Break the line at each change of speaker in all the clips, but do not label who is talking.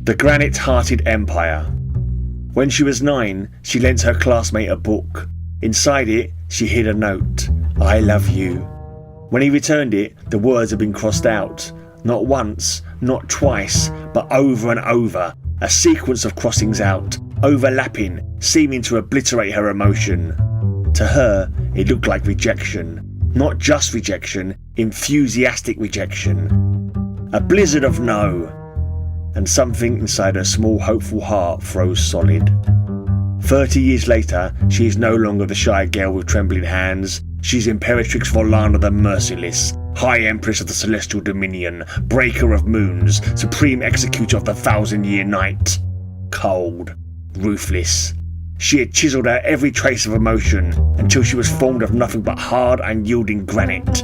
The Granite-Hearted Empire. When she was 9, she lent her classmate a book. Inside it, she hid a note. "I love you." When he returned it, the words had been crossed out. Not once, not twice, but over and over. A sequence of crossings out, overlapping, seeming to obliterate her emotion. To her, it looked like rejection. Not just rejection, enthusiastic rejection. A blizzard of no. And something inside her small hopeful heart froze solid. 30 years later, she is no longer the shy girl with trembling hands. She's Imperatrix Vorlana the Merciless, High Empress of the Celestial Dominion, Breaker of Moons, Supreme Executor of the 1,000-Year Night. Cold, ruthless. She had chiselled out every trace of emotion until she was formed of nothing but hard, unyielding granite.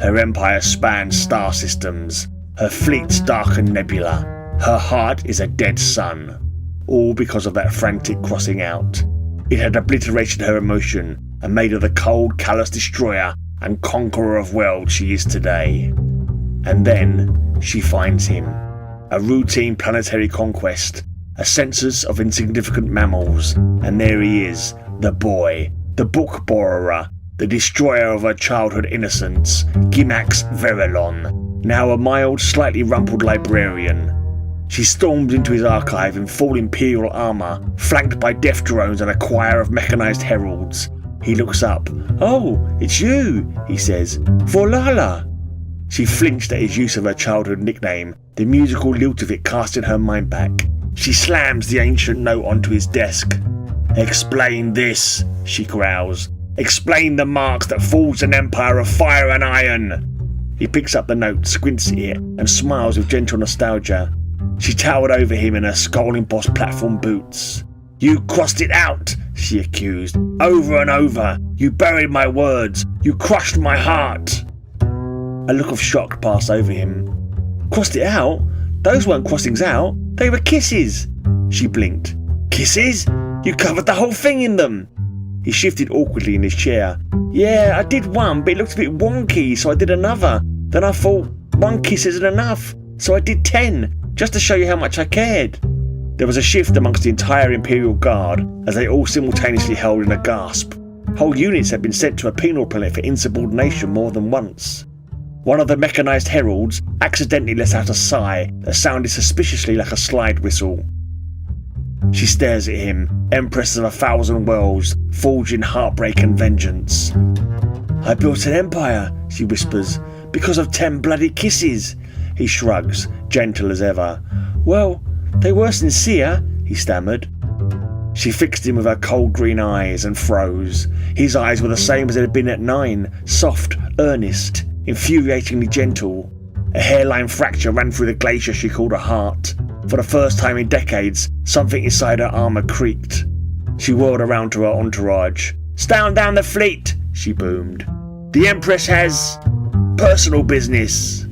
Her empire spans star systems. Her fleets darken nebula. Her heart is a dead sun. All because of that frantic crossing out. It had obliterated her emotion and made her the cold, callous destroyer and conqueror of worlds she is today. And then she finds him. A routine planetary conquest. A census of insignificant mammals. And there he is, the boy, the book borrower, the destroyer of her childhood innocence, Gimax Verilon, now a mild, slightly rumpled librarian. She storms into his archive in full Imperial armour, flanked by death drones and a choir of mechanised heralds. He looks up. "Oh, it's you," he says. "Vorlana." She flinched at his use of her childhood nickname, the musical lilt of it casting her mind back. She slams the ancient note onto his desk. "Explain this," she growls. "Explain the marks that forged an empire of fire and iron." He picks up the note, squints at it, and smiles with gentle nostalgia. She towered over him in her skull-embossed platform boots. "You crossed it out," she accused. "Over and over. You buried my words. You crushed my heart." A look of shock passed over him. "Crossed it out? Those weren't crossings out. They were kisses." She blinked. "Kisses? You covered the whole thing in them." He shifted awkwardly in his chair. "Yeah, I did one, but it looked a bit wonky, so I did another. Then I thought, one kiss isn't enough, so I did 10, just to show you how much I cared." There was a shift amongst the entire Imperial Guard as they all simultaneously held in a gasp. Whole units had been sent to a penal planet for insubordination more than once. One of the mechanised heralds accidentally let out a sigh that sounded suspiciously like a slide whistle. She stares at him, Empress of 1,000 worlds, forging heartbreak and vengeance. "I built an empire," she whispers, "because of 10 bloody kisses." He shrugs, gentle as ever. "Well, they were sincere," he stammered. She fixed him with her cold green eyes and froze. His eyes were the same as it had been at 9, soft, earnest, infuriatingly gentle. A hairline fracture ran through the glacier she called a heart. For the first time in decades, something inside her armour creaked. She whirled around to her entourage. "Stand down the fleet," she boomed. "The Empress has personal business."